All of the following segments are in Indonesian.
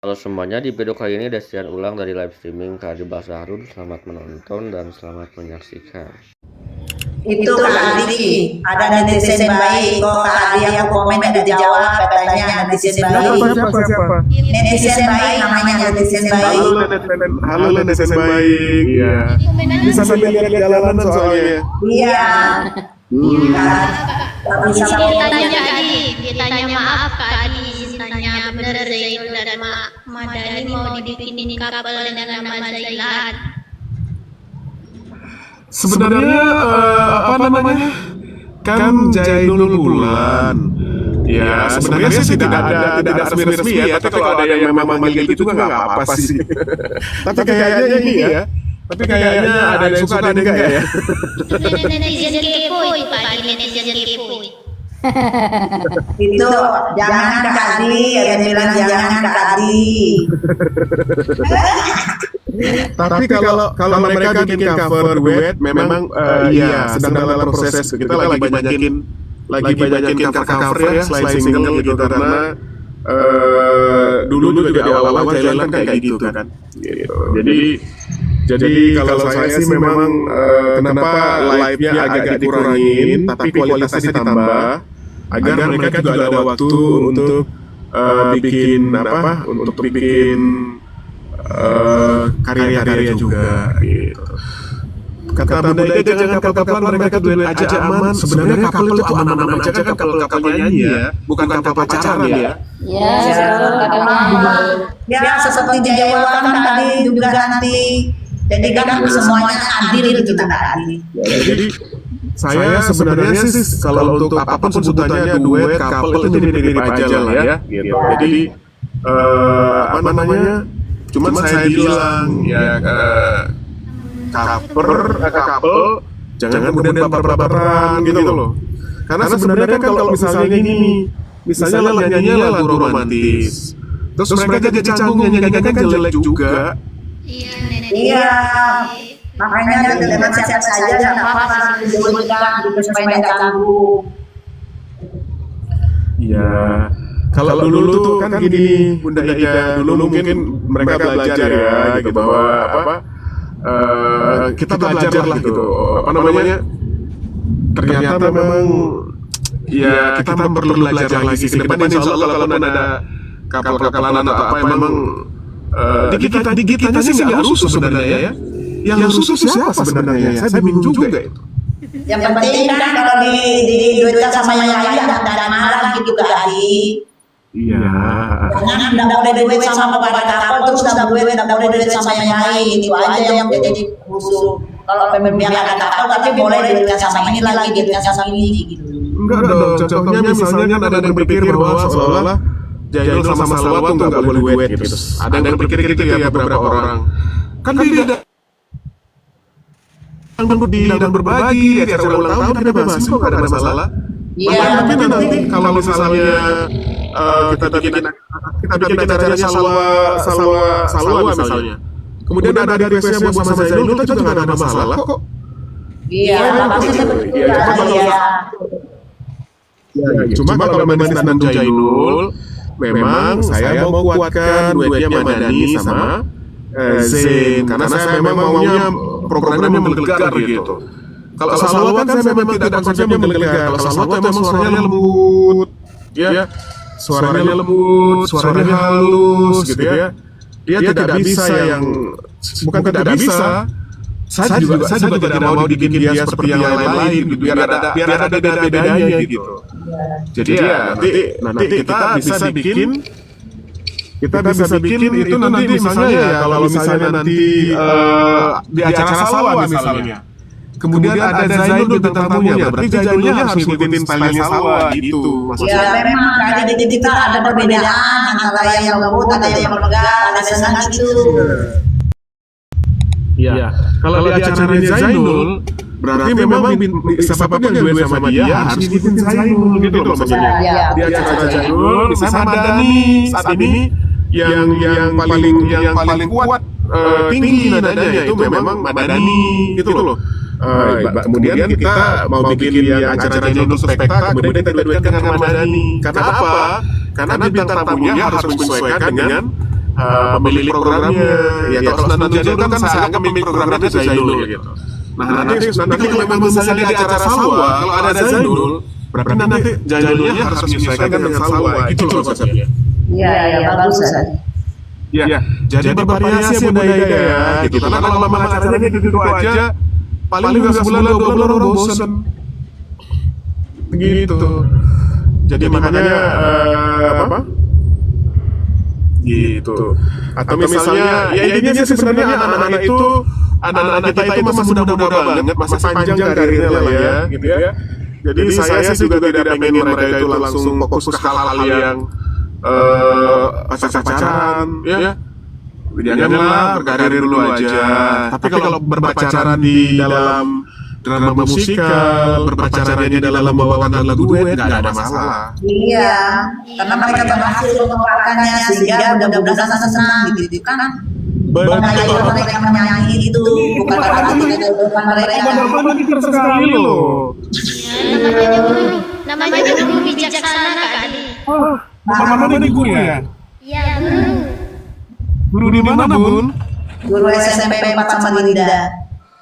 Halo semuanya, di video kali ini Desian ulang dari live streaming Kak Bahasa Harun. Selamat menonton dan selamat menyaksikan. Itu Kak Adi, ada netizen baik kok Kak Adi yang komen dan dijawab katanya netizen baik. Siapa? Netizen baik namanya netizen baik. Halo netizen baik. Iya. Bisa sambil lihat jalanan soalnya. Iya. Gak bisa Ditanya Kak Adi, ditanya maaf Kak Adi, ditanya bener Zainul dan Madani mau dibikinin kapal dengan nama Zailan. Sebenarnya apa namanya? Kan Jainul Bulan. Ya, sebenarnya sih tidak resmi ya, tapi kalau ada yang memang manggil gitu juga nggak apa-apa sih. Tapi kayaknya ini ya. Tapi kayaknya ada yang suka ada yang enggak ya. Netizen kepoy Pak Adi, netizen kepoy. itu jangan Kak Adi, ada yang bilang jangan Kak Adi. Tapi kalau mereka bikin cover duet, memang iya sedang dalam proses. Kita lagi banyakin cover ya selain single gitu karena dulu juga di awal-awal jalan kan kayak gitu kan. Gitu. Jadi kalau saya sih memang kenapa live-nya agak dikurangin tapi kualitasnya ditambah agar mereka juga ada waktu untuk bikin karya-karya juga gitu. Kata Bunda Ida jangan kapal-kapalan, mereka duel aja aman. Sebenarnya kapal itu aman-aman aja kan kalau kapal nyanyi ya, bukan kapal pacaran ya. Ya, Ya seperti dijawabkan tadi juga nanti. Jadi kan semuanya adil gitu Kak Adi. Jadi saya sebenarnya sih kalau untuk apapun sebutannya duet, couple itu mirip-mirip aja lah ya. Gitu. Jadi apa namanya? Cuman saya bilang ya couple jangan kemudian baper-baperan gitu loh. Karena sebenarnya kan kalau misalnya gini, misalnya nyanyinya lagu romantis, terus mereka jadi canggung nyanyinya kan jelek juga. Iya, makanya dengan siap saja nggak apa-apa dibuatkan gitu supaya nggak canggung. Iya. Kalau dulu tuh kan gini Bunda Ida, dulu mungkin mereka belajar ya gitu bahwa kita belajar lah gitu. Apa namanya? Ternyata memang ya kita perlu belajar lagi ke depan. Insya Allah kalau ada kapal-kapalan atau apa memang di kita sih nggak rusuh sebenarnya ya. Yang rusuh siapa sebenarnya? Saya bingung juga itu. Yang penting kan kalau diduetkan sama yang lain nggak marah gitu Kak Adi. Iya. Jangan nggak boleh duet sama para kapal terus nggak boleh duet sama yang lain, itu aja yang jadi musuh. Kalau memang ada kapal tapi boleh duetkan sama ini lagi duetkan sama ini gitu. Enggak dong, contohnya misalnya ada yang berpikir bahwa seolah-olah Jainul sama Salwa tuh nggak boleh duet gitu. Ada yang berpikir gitu ya beberapa orang. Kan tidak dan berbagi di acara ulang tahun kita bebas kok nggak ada masalah. Iya. Tapi nanti kalau misalnya kita bikin acaranya Salwa misalnya. Kemudian ada requestnya buat sama Zainul, kita juga nggak ada masalah kok. Iya, pasti seperti itu ya. Cuma kalau Madani dan Jainul, memang saya mau kuatkan duetnya Madani sama Zain, karena saya memang maunya programnya menggelegar gitu. Kalau Salwa kan saya memang tidak konsepnya menggelegar. Kalau Salwa memang suaranya lembut, ya. Suaranya lembut, suaranya halus gitu ya. Dia tidak bisa yang bukan tidak bisa. Saya juga tidak mau dibikin dia seperti yang lain gitu. Biar ada beda-bedanya gitu. Jadi ya nanti kita bisa bikin itu nanti misalnya ya kalau misalnya nanti di acara Salwa misalnya. Kemudian ada Zainul bintang tamunya, berarti Zainulnya harus ngikutin stylenya Salwa gitu. Ya memang ada di kita ada perbedaan antara yang lembut, ada yang lega, ada senang gitu. Iya. Kalau di acaranya Zainul, berarti memang siapapun yang duet sama dia harus ngikutin Zainul gitu loh maksudnya. Di acara Zainul, misalnya Madani saat ini yang paling kuat tinggi nadanya itu memang Madani gitu loh. Kemudian kita mau bikin yang acaranya untuk spektak, kemudian kita duetkan dengan Madani. Karena apa? Karena bintang tamunya harus menyesuaikan dengan pemilik programnya. Ya kalau Sunan Jainul kan saya anggap pemilik programnya itu Jainul gitu. Nah nanti kalau memang misalnya di acara Salwa, kalau ada Jainul, berarti nanti Jainulnya harus menyesuaikan dengan Salwa, gitu loh konsepnya. Iya, bagus. Ya, jadi bervariasi budaya ya, gitu. Karena kalau memang acaranya gitu aja, paling juga sebulan 2 bulan orang bosan. Gitu. Jadi makanya apa? Gitu. Atau misalnya, ya intinya sih sebenarnya anak-anak kita itu masih muda-muda banget, masih panjang karirnya lah ya, gitu ya. Jadi saya sih juga tidak pengen mereka itu langsung fokus ke hal-hal yang pacaran, ya. Janganlah berkarir dulu aja. Tapi kalau berpacaran di dalam drama musikal, berpacaran di dalam membawakan lagu duet, nggak ada masalah. Iya, karena mereka berhasil mengeluarkannya sehingga mudah-mudahan senang gitu kan. Benar mereka menyanyi itu bukan berarti kehidupan mereka. Benar-benar kita sekali loh. Namanya guru bijaksana Kak Adi. Mana nih guru ya? Iya, guru. Guru di mana Bun? Guru SMP 4 Samarinda.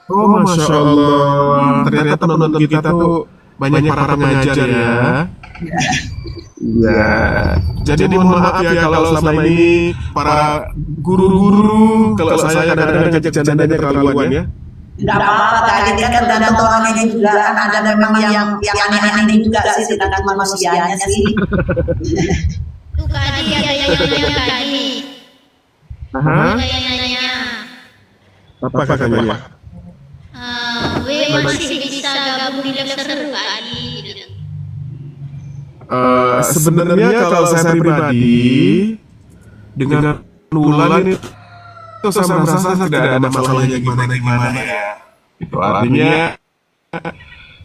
Oh, Masya Allah. Ternyata penonton kita tuh banyak para pengajar ya. Iya. Jadi mohon maaf ya kalau selama ini para guru-guru, kalau saya kadang-kadang ngajak candanya terlaluan ya. Enggak apa-apa, Kak. Jadi kan tergantung orangnya juga. Kan ada memang yang aneh-aneh juga sih, tergantung manusianya sih. Tuh Kak Adi, ada yang nanya Kak Adi. Hah? Ada yang nanya. Apa katanya? Masih bisa gabung di Lexer Kak Adi. Sebenarnya kalau saya pribadi dengan Wulan itu saya merasa tidak ada masalahnya gimana ya. Itu artinya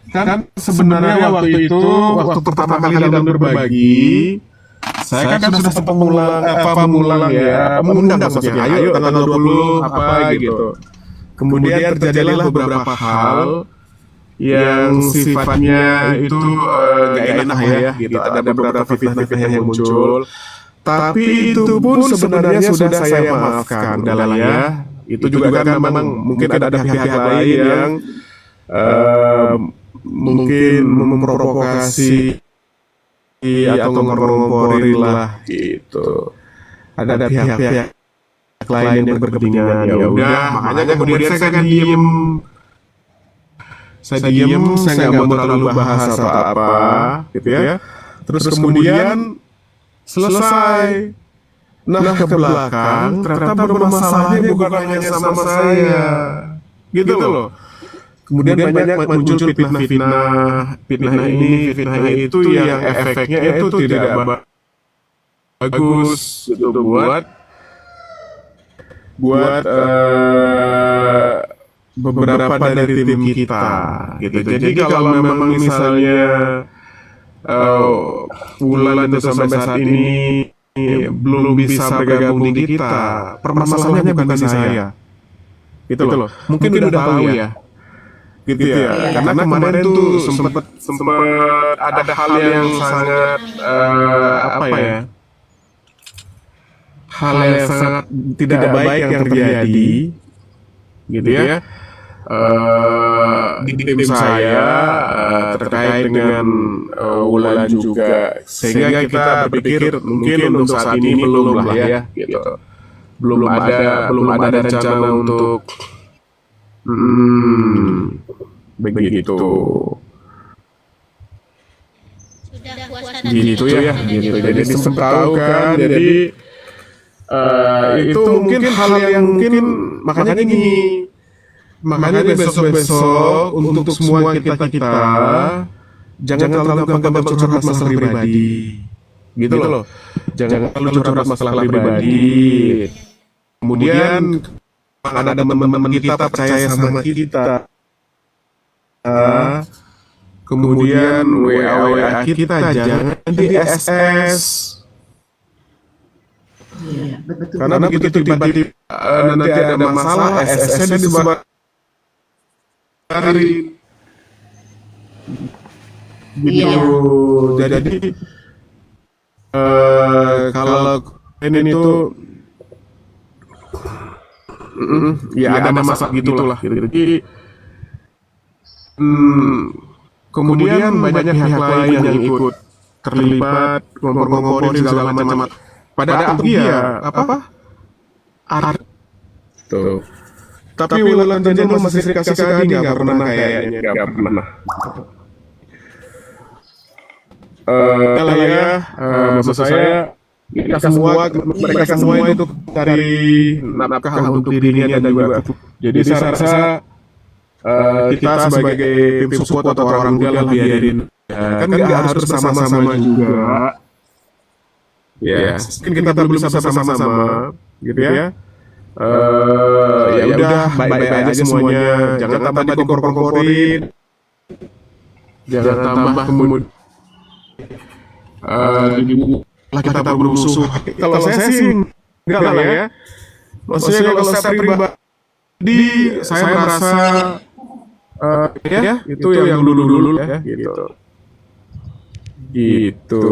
kan sebenarnya waktu pertama kali dalam berbagi, saya kan sudah sempat mengundang maksudnya, ayo tanggal 20 apa gitu. Kemudian terjadilah beberapa hal yang sifatnya itu gak enak ya, gitu. Ada beberapa fitnah-fitnah yang muncul. Tapi itu pun sebenarnya sudah saya maafkan, udahlah ya. Itu juga kan memang mungkin ada pihak lain yang mungkin memprovokasi atau ngomporin lah gitu. Ada pihak-pihak lain yang berkepentingan. Ya udah, makanya kemudian saya kan diem. Saya nggak mau terlalu bahas atau apa, gitu ya. Terus kemudian selesai. Nah ke belakang ternyata bermasalahnya bukan hanya sama saya, gitu loh. Kemudian banyak muncul fitnah ini, fitnah itu yang efeknya itu tidak bagus gitu buat beberapa dari tim kita, gitu. Jadi kalau memang misalnya Wulan itu sampai saat ini belum bisa bergabung di kita, permasalahannya bukan di saya, gitu loh. Mungkin udah tahu ya, gitu ya. Karena kemarin tuh sempat ada hal yang sangat hal yang sangat tidak baik yang terjadi, gitu ya. Di tim saya terkait dengan Wulan juga, sehingga kita berpikir mungkin untuk saat ini belum lah ya, gitu. Belum ada rencana untuk begitu. Sudah puasa Gitu ya, gitu. Jadi sempat tahu kan, jadi itu mungkin hal yang mungkin makanya besok untuk semua kita jangan terlalu gampang curhat masalah pribadi, gitu loh. Jangan terlalu curhat masalah pribadi. Kemudian ada teman-teman kita percaya sama kita, kemudian WA kita jangan di SS. Iya, betul. Karena begitu tiba-tiba nanti ada masalah, SS-nya disebarin. Gitu. Jadi kalau ini itu ya ada masalah gitulah gitu. Jadi kemudian banyak pihak lain yang ikut terlibat, ngompor-ngomporin segala macam. Padahal dia art tuh. Tapi Wulan Janjano masih kasih kaki nggak pernah kayaknya, nggak pernah. Lah ya, maksud saya mereka semua itu cari nafkah untuk dirinya dan juga. Jadi saya rasa kita sebagai tim support atau orang tua lah biarin. Kan nggak harus bersama-sama juga. Ya, mungkin kita belum bisa bersama-sama, gitu ya. Ya udah, baik-baik aja semuanya. Jangan tambah dikompor-komporin. Jangan tambah kemudian kita bermusuh. Kalau saya sih enggak lah ya. Maksudnya kalau saya pribadi, saya merasa ya itu yang dulu ya gitu. Gitu.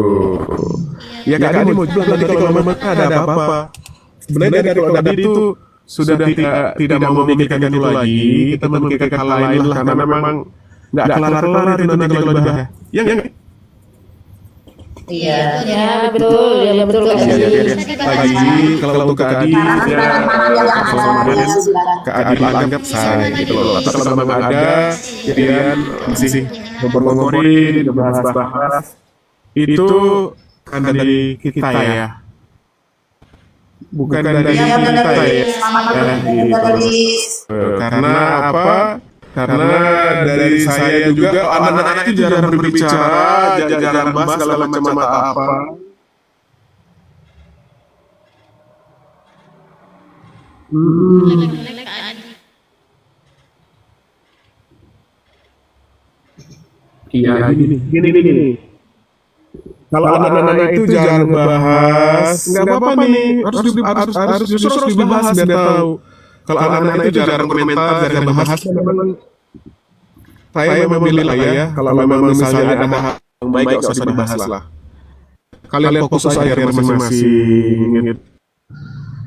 Ya Kak Adi mau bilang tadi kalau memang ada apa-apa. Sebenarnya dari kalau tadi itu sudah tidak mau memikirkan itu lagi, kita memikirkan hal lain lah karena memang nggak kelar-kelar itu nanti kalau dibahas. Ya nggak? Iya. Ya betul Lagi kalau untuk Kak Adi, ya Kak Adi anggap saya gitu loh. Atau kalau memang ada, kemudian masih ngompor-ngomporin, bahas-bahas, itu kan dari kita ya. Bukan dari kita ya. Karena apa? Karena dari saya juga anak-anak itu jarang berbicara, jarang bahas segala macam apa. Iya, gini. Kalau anak-anak itu jarang bahas, nggak apa-apa nih, harus dibahas biar tahu. Kalau anak-anak itu jarang komentar, jarang bahas, memang saya memilih lah ya. Kalau memang misalnya ada hal yang baik, nggak usah dibahas lah. Kalian fokus aja masing-masing.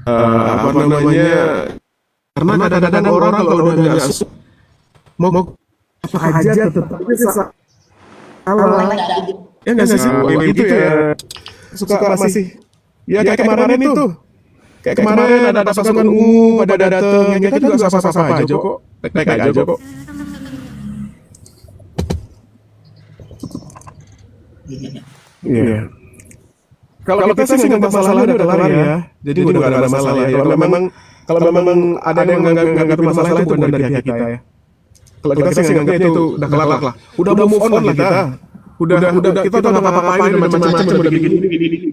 Apa namanya? Karena kadang-kadang orang kalau udah nggak suka, mau apa aja tetap salah. Ya nggak sih? Gitu ya. Suka masih. Ya kayak kemarin itu. Kayak kemarin ada pasukan pada datang, yang kita juga sama-sama aja kok. Baik aja kok. Iya. Kalau kita sih nggak masalah udah kelar ya. Jadi udah nggak ada masalah ya. Kalau memang ada yang nggak masalah itu bukan dari pihak kita ya. Kalau kita sih nggak itu udah kelar lah. Udah move on lah kita. Udah kita udah ngapa-ngapain macam-macam udah bikin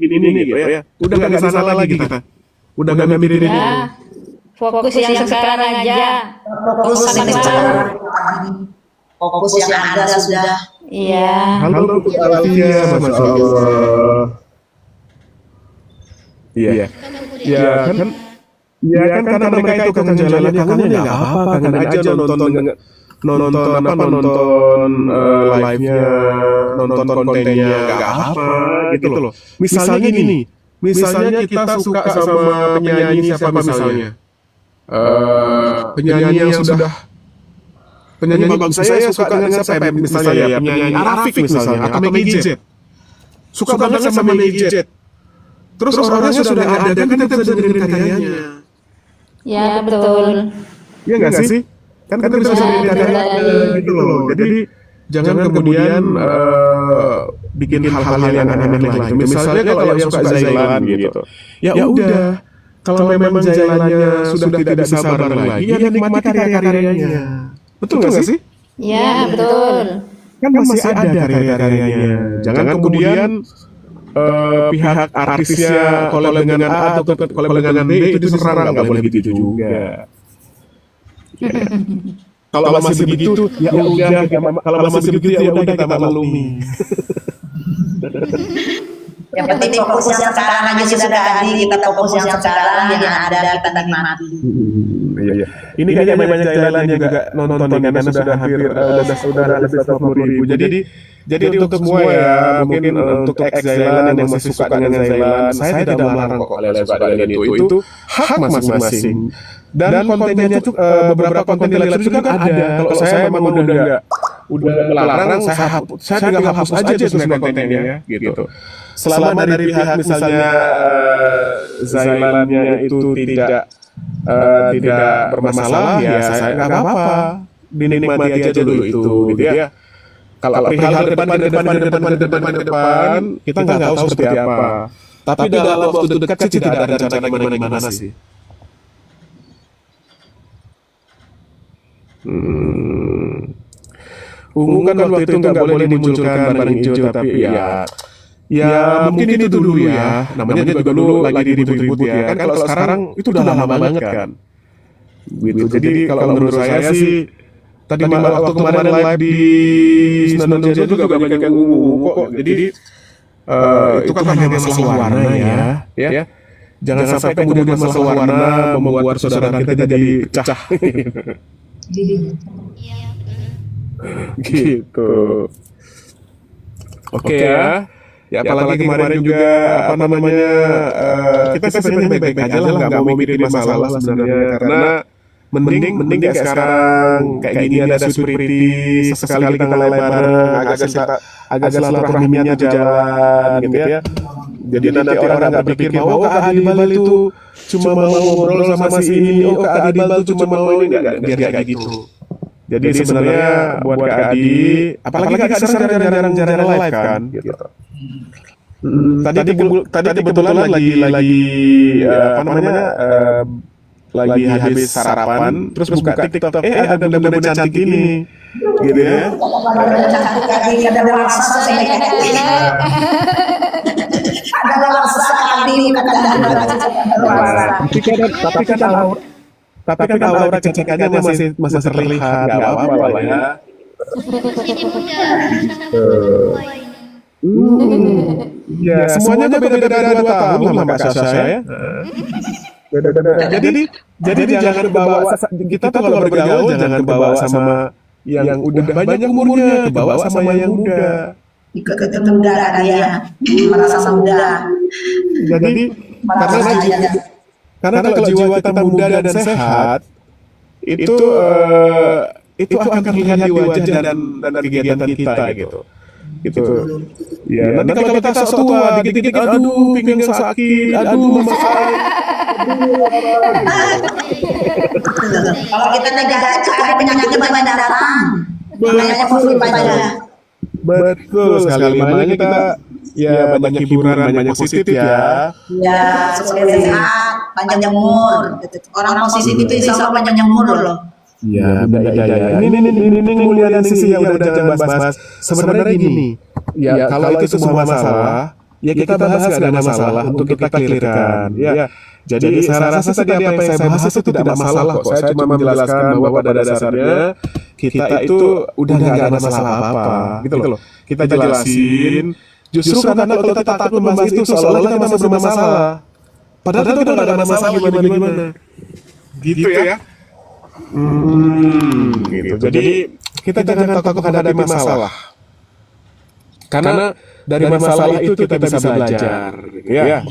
ini gitu ya. Udah nggak salah lagi kita. Udah nggak mikirin ini. Fokus yang sekarang aja. Fokus yang ada sudah. Iya. Halo Alfia, Masya Allah. Iya. Ya kan. Ya kan karena mereka itu kangen jalannya, kangen ya nggak apa-apa, kangen aja nonton live-nya, nonton kontennya nggak apa gitu loh. Misalnya gini, misalnya kita suka sama penyanyi siapa misalnya, penyanyi yang sudah penyanyi bagus, saya suka dengan siapa misalnya ya, penyanyi Arafik misalnya atau Meggy Z, suka banget sama Meggy Z. Terus orangnya sudah nggak ada, kan kita bisa dengerin karyanya. Ya betul. Iya nggak sih? Kan kita bisa dengerin karyanya gitu loh. Jadi jangan kemudian bikin hal-hal yang aneh-aneh lain. Misalnya kalau yang suka Zailan gitu, ya udah. Kalau memang Zailannya sudah tidak bisa bareng lagi, ya nikmati karya-karyanya. Betul nggak sih? Ya betul. Kan masih ada karya-karyanya. Jangan kemudian pihak artisnya kolab dengan A atau kolab dengan B itu diserang, nggak boleh begitu juga. Kalau masih begitu, ya udah. Kalau masih begitu, ya udah kita maklumi. Yang penting fokus yang sekarang aja sudah tadi, kita fokus yang sekarang yang ada kita nikmati. Iya. Ini kayaknya banyak jailan yang juga nonton nih karena sudah hampir sudah ada 150.000. Jadi untuk semua ya, mungkin untuk ex jailan yang masih suka dengan jailan, saya tidak melarang kok kalian suka dengan itu hak masing-masing. Dan kontennya beberapa konten di live stream kan ada. Kalau saya memang udah melarang, saya tinggal hapus aja sebenarnya kontennya ya, gitu. Selama dari pihak misalnya zailannya itu tidak bermasalah, ya saya nggak apa-apa, dinikmati aja dulu itu, gitu ya. Kalau perihal depan, kita nggak tahu seperti apa. Tapi dalam waktu dekat sih tidak ada rencana gimana sih. Ungu kan waktu itu nggak boleh dimunculkan barang hijau, tapi ya mungkin itu dulu ya. Namanya juga dulu lagi ribut-ribut ya. Kan kalau sekarang itu udah lama banget kan. Gitu. Jadi kalau menurut saya sih tadi waktu kemarin live di Senandung Jaya juga banyak yang ungu kok. Jadi itu kan hanya masalah warna ya. Jangan sampai kemudian masalah warna membuat saudara kita jadi pecah. Gitu. Oke ya. Ya apalagi kemarin juga kita sebenarnya baik-baik aja lah, nggak mau mikirin masalah sebenarnya, karena mending kayak sekarang kayak gini ada sweet pretty, sesekali kita nge-live bareng, agak silaturahminya jalan gitu ya. Jadi nanti orang nggak berpikir bahwa Kak Adibal itu cuma mau ngobrol sama si ini, Kak Adibal itu cuma mau ini, biar kayak gitu. Jadi sebenarnya buat Kak Adi, apalagi Kak Adi sekarang jarang live kan, gitu. Tadi kebetulan lagi habis sarapan, terus buka TikTok, ada benda-benda cantik ini, gitu ya. Ada rasa tapi kan aura kecantikannya masih terlihat, nggak apa-apa lah ya. Sini muda, sana tua ini. Ya, semuanya beda-beda 2 tahun lah Mbak Sasha ya. Jadi jangan bawa kita tuh kalau bergaul jangan bawa sama yang udah banyak umurnya, bawa sama yang muda. Ikut muda dia merasa muda. Jadi karena kalau jiwa kita muda dan sehat, itu akan terlihat di wajah dan kegiatan kita gitu. Ya, nanti kalau kita sok tua, dikit-dikit, aduh pinggang sakit, aduh mama sakit. Kalau kita negara ada penyakitnya banyak datang, makanya perlu banyak. Betul sekali, makanya kita ya banyak hiburan, banyak positif ya. Ya, supaya sehat, panjang umur. Orang positif itu insya Allah panjang umur loh. Iya, ini mulia sisi yang udah jangan bahas. Sebenarnya gini, ya kalau itu semua masalah, ya kita bahas nggak ada masalah untuk kita clearkan. Ya, jadi saya rasa tadi apa yang saya bahas itu tidak masalah kok. Saya cuma menjelaskan bahwa pada dasarnya kita itu udah nggak ada masalah apa-apa, gitu loh. Kita jelasin. Justru karena kalau kita takut membahas itu seolah-olah kita masih bermasalah. Padahal kita nggak ada masalah gimana. Gitu ya. Gitu. Jadi kita jangan takut menghadapi masalah. Karena dari masalah itu kita bisa belajar, ya.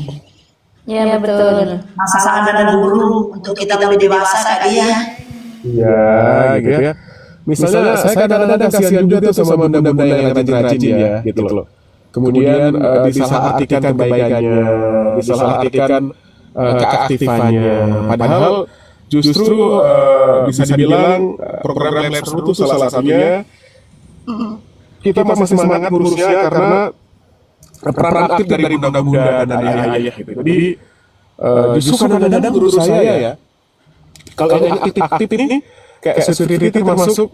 Ya betul. Masalah ada dulu untuk kita lebih dewasa tadi ya. Iya, gitu ya. Misalnya saya kadang-kadang kasihan juga tuh sama bunda-bunda yang rajin-rajin ya, gitu loh. Kemudian disalahartikan kebaikannya, disalahartikan keaktifannya. Padahal justru bisa dibilang program Live Stream itu salah satunya kita masih semangat ngurusnya karena peran aktif dari bunda-bunda dan ayah-ayah gitu. Jadi justru kadang-kadang menurut saya ya, kalau yang aktif ini kayak security termasuk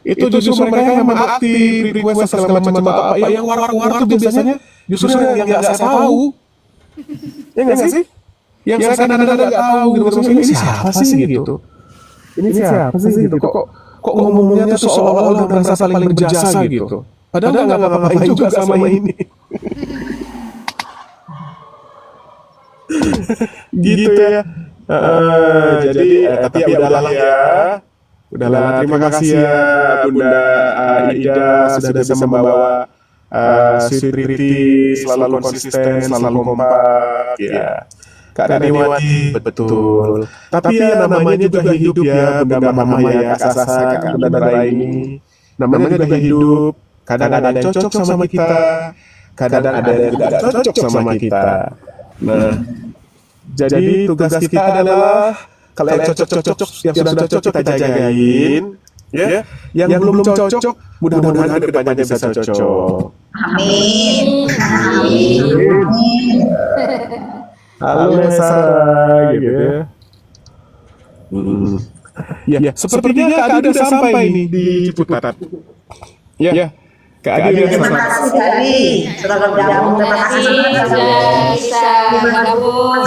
itu justru mereka yang memang aktif, request segala macam apa yang war-war itu biasanya justru yang nggak saya tahu. Ya nggak sih? Yang saya kadang-kadang nggak tahu gitu, maksudnya ini siapa sih gitu? Ini siapa sih gitu? Kok ngomongnya tuh seolah-olah merasa paling berjasa gitu? Padahal nggak ngapa-ngapain juga sama ini. gitu ya. Jadi tapi ya udahlah ya. Udahlah, terima kasih ya Bunda Aida sudah bisa membawa Sweet Pretty selalu konsisten, selalu kompak ya. Kak Daniwati, betul. Tapi ya namanya juga hidup ya Bunda Mama ya, Kak Sasa, Kak Bunda Raini. Namanya juga hidup. Kadang ada yang cocok sama kita, kadang ada yang tidak cocok sama kita. Nah, jadi tugas kita adalah kalau yang cocok-cocok, yang sudah cocok kita jagain, ya. Yang belum cocok, mudah-mudahan ke depannya bisa cocok. Amin. Halo Sarah, gitu ya. Ya, sepertinya Kak Adi udah sampai nih di Ciputat. Ya, Kak Adi udah Terima sampai. kasih Kak Adi sudah bergabung. Terima kasih Bisa bergabung.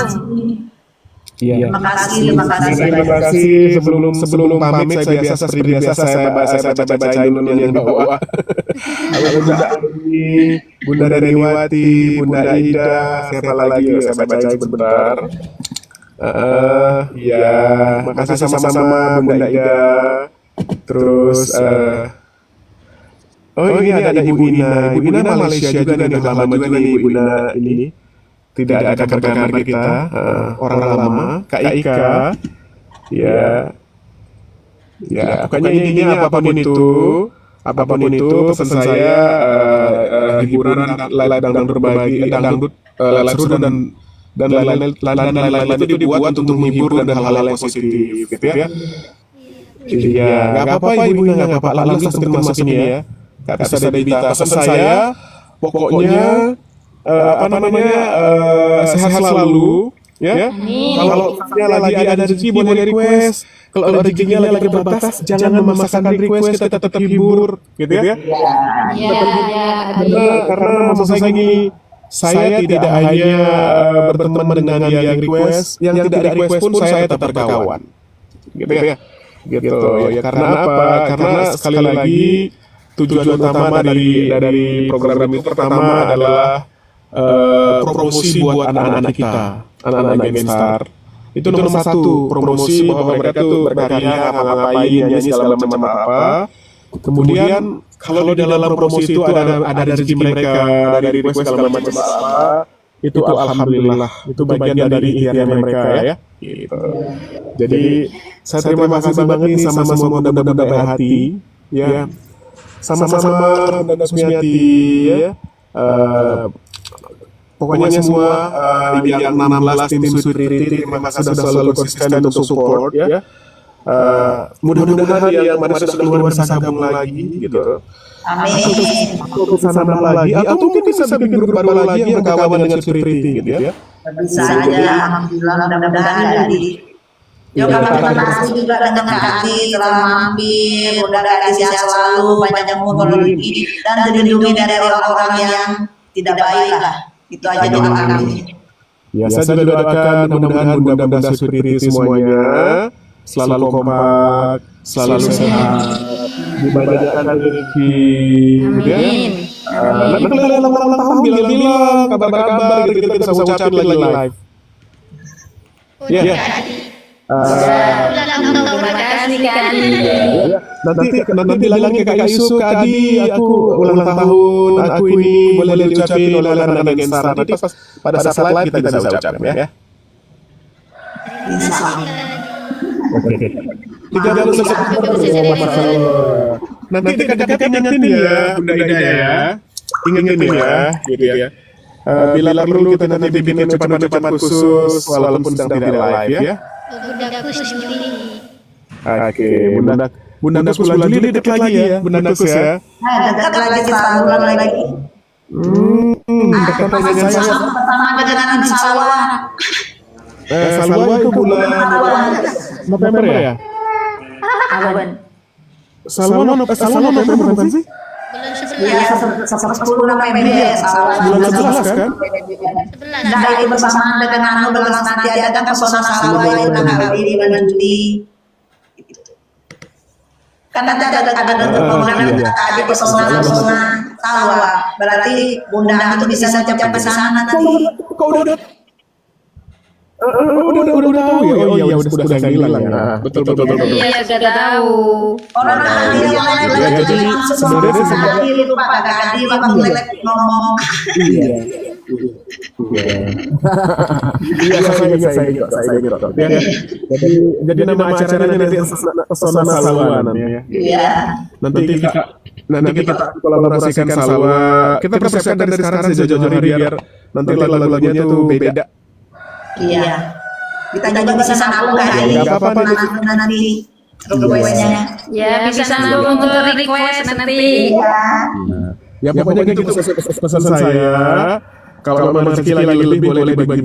Iya. Terima kasih. Terima kasih. Sebelum pamit saya seperti biasa saya baca-bacain dulu yang di bawah. Halo Bunda Ani, Bunda Daniwati, Bunda Aida, siapa lagi? Saya bacain sebentar. Ya, makasih sama-sama Bunda Aida. Terus oh ini ada Ibu Ina. Ibu Ina Malaysia juga nih, udah lama juga nih Ibu Ina ini. Tidak ada kabar-kabar kita, orang lama, Kak Ika, ya, pokoknya intinya apapun itu pesan saya hiburan, dangdut berbagi, dangdut seru dan lain-lain itu dibuat untuk menghibur dan hal-hal yang positif, gitu ya. Iya, nggak apa-apa Ibu Ina, nggak apa-apa, langsung masuk ini ya. Nggak bisa dibita. Pesan saya, pokoknya sehat selalu ya. Kalau lagi ada rezeki boleh request. Kalau rezekinya lagi terbatas jangan memaksakan request, kita tetap hibur gitu ya. Karena maksud saya gini, saya tidak hanya berteman dengan yang request, yang tidak request pun saya tetap berkawan. Gitu ya. Gitu ya. Karena apa? Karena sekali lagi tujuan utama dari program ini pertama adalah promosi buat anak-anak kita, anak-anak Genstar. Itu nomor satu, promosi bahwa mereka tuh berkarya, ngapain, nyanyi segala macam apa. Kemudian kalau di dalam promosi itu ada rezeki mereka, dari request segala macam apa, itu alhamdulillah, itu bagian dari ikhtiar mereka ya. Gitu. Jadi saya terima kasih banget nih sama semua bunda-bunda baik hati, ya, sama-sama Bunda Sumiati, ya. Pokoknya semua yang 16 tim Sweet Pretty, terima kasih sudah selalu konsisten untuk support ya. Mudah-mudahan yang mana sudah keluar bisa gabung lagi gitu. Amin. Atau bisa nambah lagi, atau mungkin bisa bikin grup baru lagi yang berkawan dengan Sweet Pretty gitu ya. Bisa aja, alhamdulillah, mudah-mudahan jadi. Juga terima kasih juga dengan Kak Adi telah mampir, udah Adi sehat selalu, banyak umur rezeki dan dilindungi dari orang-orang yang tidak baik lah. Itu aja doa kami. Ya, saya juga doakan mudah-mudahan bunda-bunda Sweet Pretty semuanya selalu kompak, selalu sehat, dibanyakkan rezeki, gitu ya. Nanti kalau yang ulang tahun bilang kabar-kabar gitu kita bisa ucapin lagi live. Ya. Terima kasih Kak Adi. Nanti bilangin ke Kak Yusuf, Kak Adi, aku ulang tahun, aku ini boleh diucapin oleh anak-anak Genstar. Nanti pas pada saat live kita bisa ucapin ya. Tiga dulu nanti dekat-dekat ingetin ya Bunda Ida ya, ingetin ya, gitu ya. Bila perlu kita nanti bikin ucapan-ucapan khusus walaupun sedang tidak live ya. Bundaku Juli. Oke, Bunda Kus bulan Juli dekat lagi ya, Bunda Kus ya. Dekat lagi sebulan lagi. Dekat lagi dengan saya. Pertama dengan Salwa. Salwa itu bulan November ya? Salwa November bukan sih? Bulan 11. Ya, 10 November Salwa. Bulan 11 kan? 11. Nah, itu bersamaan dengan nanti ada pesona Salwa itu tanggal di bulan Juli. Karena ada pembangunan tadi pesona Salwa. Berarti Bunda itu bisa sampai ke sana nanti. Udah tahu ya. Oh iya, udah saya bilang ya. Betul. Iya, sudah tahu. Orang hadir yang lain Ya, jadi langsung sebenarnya hadir itu Pak, gak hadir waktu lelek ngomong. Iya. Iya, saya ingat. Ya. Jadi nama acaranya nanti Pesona Salwa nanti ya. Iya. Nanti kita kolaborasikan Salwa. Kita persiapkan dari sekarang sejauh hari biar nanti lagu-lagunya tuh beda. Iya. Kita juga bisa aku hari Nggak apa-apa, nanti requestnya. Ya, bisa nabung untuk request nanti. Ya pokoknya gitu pesan saya. Kalau memang rezeki lagi lebih boleh berbagi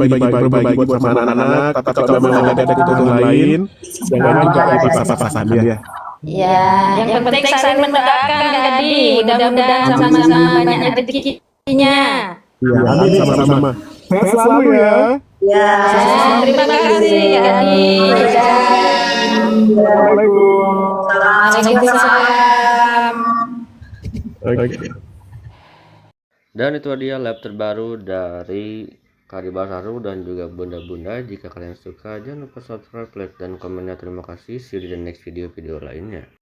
buat sama anak-anak. Tapi kalau memang ada kebutuhan lain, jangan juga dipaksa-paksakan ya. Ya, yang penting saling mendoakan Kadi. Mudah-mudahan sama-sama banyak rezekinya. Ya, amin sama-sama. Sehat selalu ya. Ya. Terima kasih Kadi. Assalamualaikum. Waalaikumsalam. Oke. Dan itu dia lab terbaru dari Kadi Basaru dan juga bunda-bunda. Jika kalian suka, jangan lupa subscribe, like, dan komennya. Terima kasih. See you di next video lainnya.